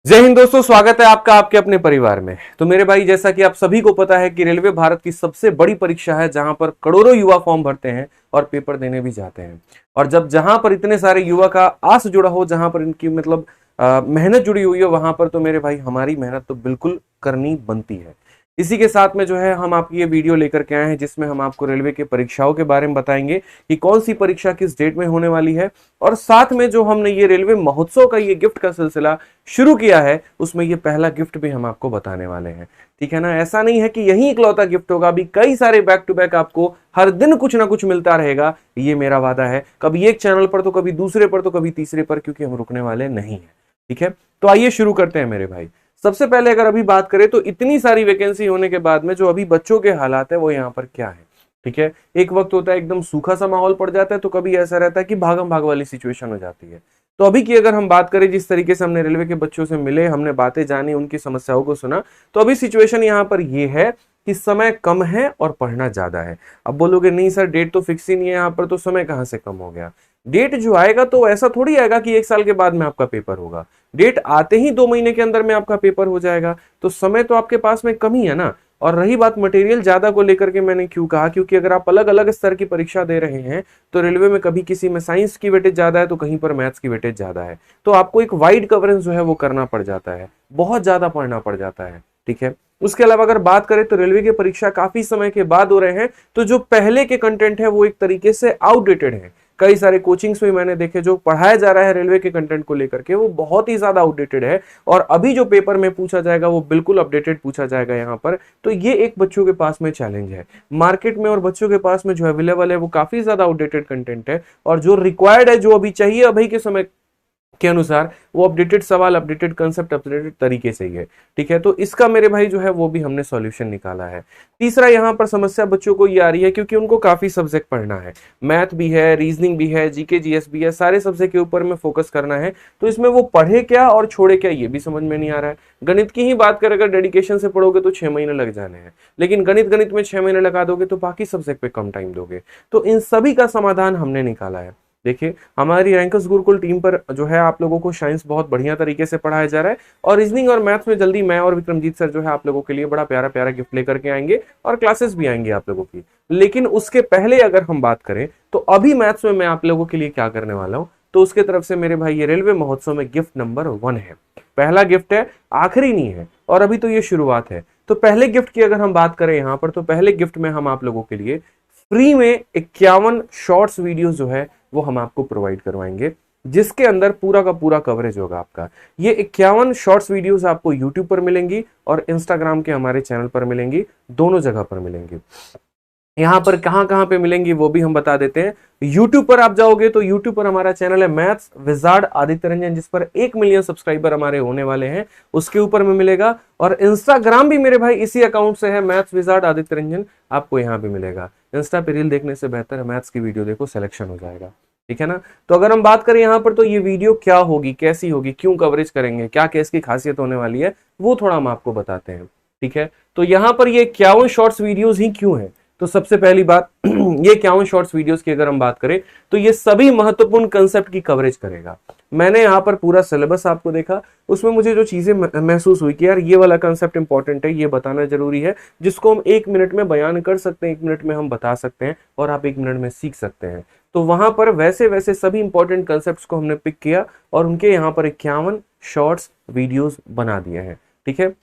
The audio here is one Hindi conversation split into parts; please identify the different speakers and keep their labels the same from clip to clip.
Speaker 1: जय हिंद दोस्तों, स्वागत है आपका आपके अपने परिवार में। तो मेरे भाई, जैसा कि आप सभी को पता है कि रेलवे भारत की सबसे बड़ी परीक्षा है, जहां पर करोड़ों युवा फॉर्म भरते हैं और पेपर देने भी जाते हैं। और जहां पर इतने सारे युवा का आस जुड़ा हो, जहां पर इनकी मेहनत जुड़ी हुई हो, वहां पर तो मेरे भाई हमारी मेहनत तो बिल्कुल करनी बनती है। इसी के साथ में जो है हम आपकी ये वीडियो लेकर के आए हैं, जिसमें हम आपको रेलवे के परीक्षाओं के बारे में बताएंगे कि कौन सी परीक्षा किस डेट में होने वाली है। और साथ में जो हमने ये रेलवे महोत्सव का ये गिफ्ट का सिलसिला शुरू किया है, उसमें ये पहला गिफ्ट भी हम आपको बताने वाले हैं। ठीक है ना। ऐसा नहीं है कि यही इकलौता गिफ्ट होगा, अभी कई सारे बैक टू बैक आपको हर दिन कुछ ना कुछ मिलता रहेगा, ये मेरा वादा है। कभी एक चैनल पर तो कभी दूसरे पर तो कभी तीसरे पर, क्योंकि हम रुकने वाले नहीं है। ठीक है, तो आइए शुरू करते हैं मेरे भाई। सबसे पहले अगर अभी बात करें तो इतनी सारी वैकेंसी होने के बाद में जो अभी बच्चों के हालात है वो यहाँ पर क्या है। ठीक है, एक वक्त होता है एकदम सूखा सा माहौल पड़ जाता है, तो कभी ऐसा रहता है कि भागम भाग वाली सिचुएशन हो जाती है। तो अभी की अगर हम बात करें, जिस तरीके से हमने रेलवे के बच्चों से मिले, हमने बातें जानी, उनकी समस्याओं को सुना, तो अभी सिचुएशन यहाँ पर ये है कि समय कम है और पढ़ना ज्यादा है। अब बोलोगे नहीं सर, डेट तो फिक्स ही नहीं है यहाँ पर, तो समय कहाँ से कम हो गया। डेट जो आएगा तो ऐसा थोड़ी आएगा कि एक साल के बाद में आपका पेपर होगा। डेट आते ही 2 महीने के अंदर में आपका पेपर हो जाएगा, तो समय तो आपके पास में कम ही है ना। और रही बात मटेरियल ज्यादा को लेकर के, मैंने क्यों कहा, क्योंकि अगर आप अलग अलग स्तर की परीक्षा दे रहे हैं तो रेलवे में कभी किसी में साइंस की वेटेज ज्यादा है तो कहीं पर मैथ्स की वेटेज ज्यादा है, तो आपको एक वाइड कवरेज जो है वो करना पड़ जाता है, बहुत ज्यादा पढ़ना पड़ जाता है। ठीक है, उसके अलावा अगर बात करें तो रेलवे की परीक्षा काफी समय के बाद हो रहे हैं, तो जो पहले के कंटेंट है वो एक तरीके से आउटडेटेड है। कई सारे कोचिंग्स में मैंने देखे, जो पढ़ाया जा रहा है रेलवे के कंटेंट को लेकर के, वो बहुत ही ज्यादा आउटडेटेड है। और अभी जो पेपर में पूछा जाएगा वो बिल्कुल अपडेटेड पूछा जाएगा यहाँ पर। तो ये एक बच्चों के पास में चैलेंज है मार्केट में, और बच्चों के पास में जो अवेलेबल है वो काफी ज्यादा आउटडेटेड कंटेंट है। और जो रिक्वायर्ड है, जो अभी चाहिए अभी के समय के अनुसार, वो अपडेटेड सवाल, अपडेटेड कंसेप्ट, अपडेटेड तरीके से ही है। ठीक है, तो इसका मेरे भाई जो है वो भी हमने सॉल्यूशन निकाला है। तीसरा यहाँ पर समस्या बच्चों को ये आ रही है, क्योंकि उनको काफी सब्जेक्ट पढ़ना है, मैथ भी है, रीजनिंग भी है, जीके जीएस भी है, सारे सब्जेक्ट के ऊपर में फोकस करना है। तो इसमें वो पढ़े क्या और छोड़े क्या, ये भी समझ में नहीं आ रहा है। गणित की ही बात करें, अगर डेडिकेशन से पढ़ोगे तो 6 महीने लग जाने हैं, लेकिन गणित में 6 महीने लगा दोगे तो बाकी सब्जेक्ट पे कम टाइम दोगे। तो इन सभी का समाधान हमने निकाला है। देखिए, हमारी रैंकर्स गुरुकुल टीम पर जो है आप लोगों को साइंस बहुत बढ़िया तरीके से पढ़ाया जा रहा है, और रीजनिंग और मैथ्स में जल्दी मैं और विक्रमजीत सर जो है आप लोगों के लिए बड़ा प्यारा प्यारा गिफ्ट लेकर के आएंगे, और क्लासेस भी आएंगी आप लोगों की। लेकिन उसके पहले अगर हम बात करें तो अभी मैथ्स में मैं आप लोगों के लिए क्या करने वाला हूं, तो उसके तरफ से मेरे भाई ये रेलवे महोत्सव में गिफ्ट नंबर 1 है। पहला गिफ्ट है, आखिरी नहीं है, और अभी तो ये शुरुआत है। तो पहले गिफ्ट की अगर हम बात करें यहाँ पर, तो पहले गिफ्ट में हम आप लोगों के लिए फ्री में 51 शॉर्ट्स वीडियो जो है वो हम आपको प्रोवाइड करवाएंगे, जिसके अंदर पूरा का पूरा कवरेज होगा आपका। ये 51 शॉर्ट्स वीडियोस आपको यूट्यूब पर मिलेंगी और इंस्टाग्राम के हमारे चैनल पर मिलेंगी, दोनों जगह पर मिलेंगी। यहाँ पर कहां कहां पे मिलेंगी वो भी हम बता देते हैं। यूट्यूब पर आप जाओगे तो यूट्यूब पर हमारा चैनल है मैथ्स विजार्ड आदित्य रंजन, जिस पर 1 मिलियन सब्सक्राइबर हमारे होने वाले हैं, उसके ऊपर में मिलेगा। और इंस्टाग्राम भी मेरे भाई इसी अकाउंट से है, मैथ्स विजार्ड आदित्य रंजन, आपको यहाँ भी मिलेगा। इंस्टा पे रील देखने से बेहतर है मैथ्स की वीडियो देखो, सिलेक्शन हो जाएगा। ठीक है ना। तो अगर हम बात करें यहाँ पर, तो ये वीडियो क्या होगी, कैसी होगी, क्यों कवरेज करेंगे, क्या केस की खासियत होने वाली है, वो थोड़ा हम आपको बताते हैं। ठीक है, तो यहाँ पर ये 51 शॉर्ट्स वीडियोस ही क्यों है, तो सबसे पहली बात ये 51 शॉर्ट्स वीडियोस की अगर हम बात करें तो ये सभी महत्वपूर्ण कंसेप्ट की कवरेज करेगा। मैंने यहाँ पर पूरा सिलेबस आपको देखा, उसमें मुझे जो चीजें महसूस हुई कि यार ये वाला कंसेप्ट इंपॉर्टेंट है, ये बताना जरूरी है, जिसको हम 1 मिनट में बयान कर सकते हैं, 1 मिनट में हम बता सकते हैं, और आप 1 मिनट में सीख सकते हैं। तो वहां पर वैसे वैसे सभी इंपॉर्टेंट कंसेप्ट को हमने पिक किया और उनके यहाँ पर 51 शॉर्ट्स वीडियोस बना दिए हैं। ठीक है,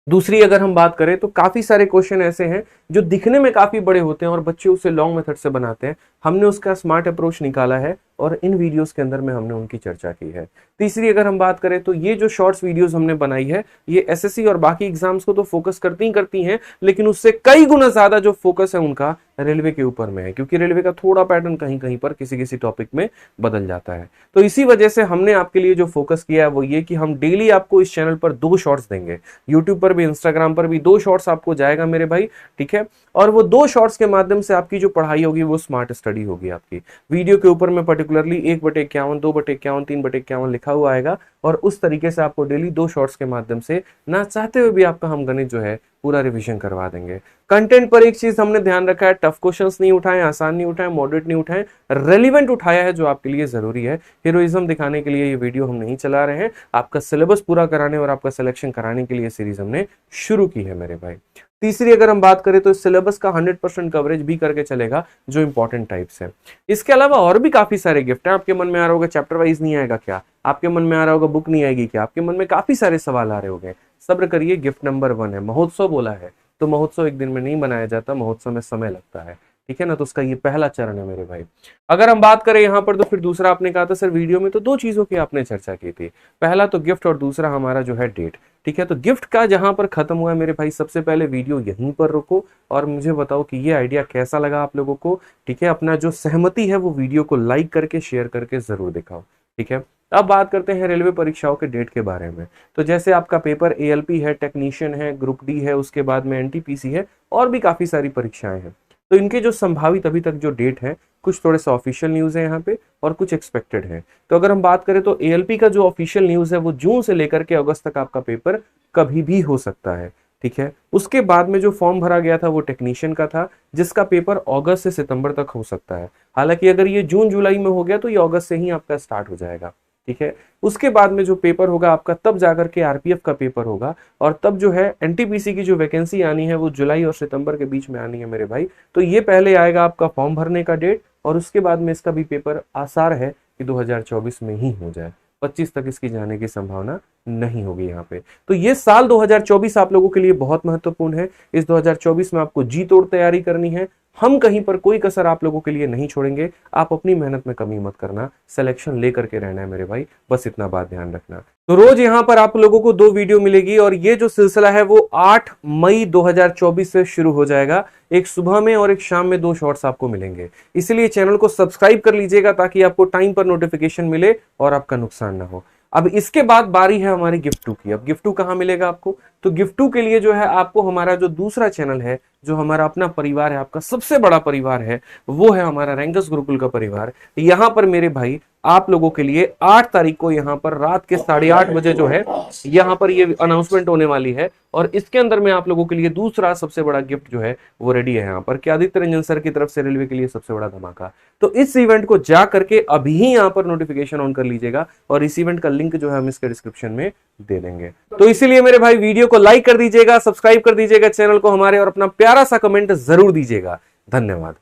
Speaker 1: दूसरी अगर हम बात करें तो काफी सारे क्वेश्चन ऐसे हैं जो दिखने में काफी बड़े होते हैं और बच्चे उसे लॉन्ग मेथड से बनाते हैं, हमने उसका स्मार्ट अप्रोच निकाला है और इन वीडियोस के अंदर में हमने उनकी चर्चा की है। तीसरी अगर हम बात करें तो ये जो शॉर्ट्स वीडियोस हमने बनाई है, ये एसएससी और बाकी एग्जाम्स को तो फोकस करती हैं, लेकिन उससे कई गुना ज्यादा जो फोकस है उनका रेलवे के ऊपर में है, क्योंकि रेलवे का थोड़ा पैटर्न कहीं कहीं पर किसी किसी टॉपिक में बदल जाता है। तो इसी वजह से हमने आपके लिए जो फोकस किया है वो ये कि हम डेली आपको इस चैनल पर 2 शॉर्ट्स देंगे, यूट्यूब पर भी इंस्टाग्राम पर भी 2 शॉर्ट्स आपको जाएगा मेरे भाई। ठीक है, और वो 2 शॉर्ट्स के माध्यम से आपकी जो पढ़ाई होगी वो स्मार्ट स्टडी स्टडी होगी आपकी। वीडियो के ऊपर में पर्टिकुलरली 1/51, 2/51, 3/51 लिखा हुआ आएगा और उस तरीके से आपको डेली 2 शॉर्ट्स के माध्यम से ना चाहते हुए भी आपका हम गणित जो है पूरा रिवीजन करवा देंगे। कंटेंट पर एक चीज हमने ध्यान रखा है, टफ क्वेश्चंस नहीं उठाए, आसान नहीं उठाए, मॉडरेट नहीं उठाए, रेलिवेंट उठाया है जो आपके लिए जरूरी है। हीरोइज्म दिखाने के लिए ये वीडियो हम नहीं चला रहे हैं, आपका सिलेबस पूरा कराने और आपका सिलेक्शन कराने के लिए सीरीज हमने शुरू की है मेरे भाई। तीसरी अगर हम बात करें तो सिलेबस का 100% कवरेज भी करके चलेगा जो इंपॉर्टेंट टाइप्स है। इसके अलावा और भी काफी सारे गिफ्ट हैं। आपके मन में आ रहा होगा चैप्टर वाइज नहीं आएगा क्या, आपके मन में आ रहा होगा बुक नहीं आएगी क्या, आपके मन में काफी सारे सवाल आ रहे होंगे। सब्र करिए, गिफ्ट नंबर 1 है, महोत्सव बोला है तो महोत्सव एक दिन में नहीं बनाया जाता, महोत्सव में समय लगता है, ठीक है ना। तो उसका ये पहला चरण है मेरे भाई। अगर हम बात करें यहाँ पर तो फिर दूसरा आपने कहा था सर वीडियो में तो 2 चीजों की आपने चर्चा की थी, पहला तो गिफ्ट और दूसरा हमारा जो है डेट, ठीक है। तो गिफ्ट का जहां पर खत्म हुआ है मेरे भाई, सबसे पहले वीडियो यहीं पर रुको और मुझे बताओ कि ये आइडिया कैसा लगा आप लोगों को, ठीक है। अपना जो सहमति है वो वीडियो को लाइक करके शेयर करके जरूर दिखाओ, ठीक है। अब बात करते हैं रेलवे परीक्षाओं के डेट के बारे में। तो जैसे आपका पेपर एएलपी है, टेक्नीशियन है, ग्रुप डी है, उसके बाद में एनटीपीसी है और भी काफी सारी परीक्षाएं हैं। तो इनके जो संभावित अभी तक जो डेट है, कुछ थोड़े सा ऑफिशियल न्यूज है यहाँ पे और कुछ एक्सपेक्टेड है। तो अगर हम बात करें तो एएलपी का जो ऑफिशियल न्यूज है वो जून से लेकर के अगस्त तक आपका पेपर कभी भी हो सकता है, ठीक है। उसके बाद में जो फॉर्म भरा गया था वो टेक्नीशियन का था जिसका पेपर अगस्त से सितंबर तक हो सकता है। हालांकि अगर ये जून जुलाई में हो गया तो ये अगस्त से ही आपका स्टार्ट हो जाएगा, ठीक है। उसके बाद में जो पेपर होगा आपका तब जाकर के आरपीएफ का पेपर होगा और तब जो है एनटीपीसी की जो वैकेंसी आनी है वो जुलाई और सितंबर के बीच में आनी है मेरे भाई। तो ये पहले आएगा आपका फॉर्म भरने का डेट और उसके बाद में इसका भी पेपर आसार है कि 2024 में ही हो जाए, 25 तक इसकी जाने की संभावना नहीं होगी यहाँ पे। तो ये साल 2024 आप लोगों के लिए बहुत महत्वपूर्ण है। इस 2024 में आपको जी तोड़ तैयारी करनी है, हम कहीं पर कोई कसर आप लोगों के लिए नहीं छोड़ेंगे। आप अपनी मेहनत में कमी मत करना, सिलेक्शन लेकर के रहना है मेरे भाई, बस इतना बात ध्यान रखना। तो रोज यहाँ पर आप लोगों को 2 वीडियो मिलेगी और ये जो सिलसिला है वो 8 मई 2024 से शुरू हो जाएगा। एक सुबह में और एक शाम में 2 शॉर्ट्स आपको मिलेंगे, इसलिए चैनल को सब्सक्राइब कर लीजिएगा ताकि आपको टाइम पर नोटिफिकेशन मिले और आपका नुकसान ना हो। अब इसके बाद बारी है हमारी गिफ्ट 2 की। अब गिफ्ट 2 कहां मिलेगा आपको, तो गिफ्ट 2 के लिए जो है आपको हमारा जो दूसरा चैनल है, जो हमारा अपना परिवार है, आपका सबसे बड़ा परिवार है, वो है हमारा रैंकर्स गुरुकुल का परिवार। यहां पर मेरे भाई आप लोगों के लिए 8 तारीख को यहां पर रात के 8:30 बजे जो है यहां पर ये अनाउंसमेंट होने वाली है और इसके अंदर में आप लोगों के लिए दूसरा सबसे बड़ा गिफ्ट जो है वो रेडी है यहाँ पर कि आदित्य रंजन सर की तरफ से रेलवे के लिए सबसे बड़ा धमाका। तो इस इवेंट को जा करके अभी ही यहाँ पर नोटिफिकेशन ऑन कर लीजिएगा और इस इवेंट का लिंक जो है हम इसके डिस्क्रिप्शन में दे देंगे। तो इसीलिए मेरे भाई वीडियो को लाइक कर दीजिएगा, सब्सक्राइब कर दीजिएगा चैनल को हमारे और अपना प्यारा सा कमेंट जरूर दीजिएगा। धन्यवाद।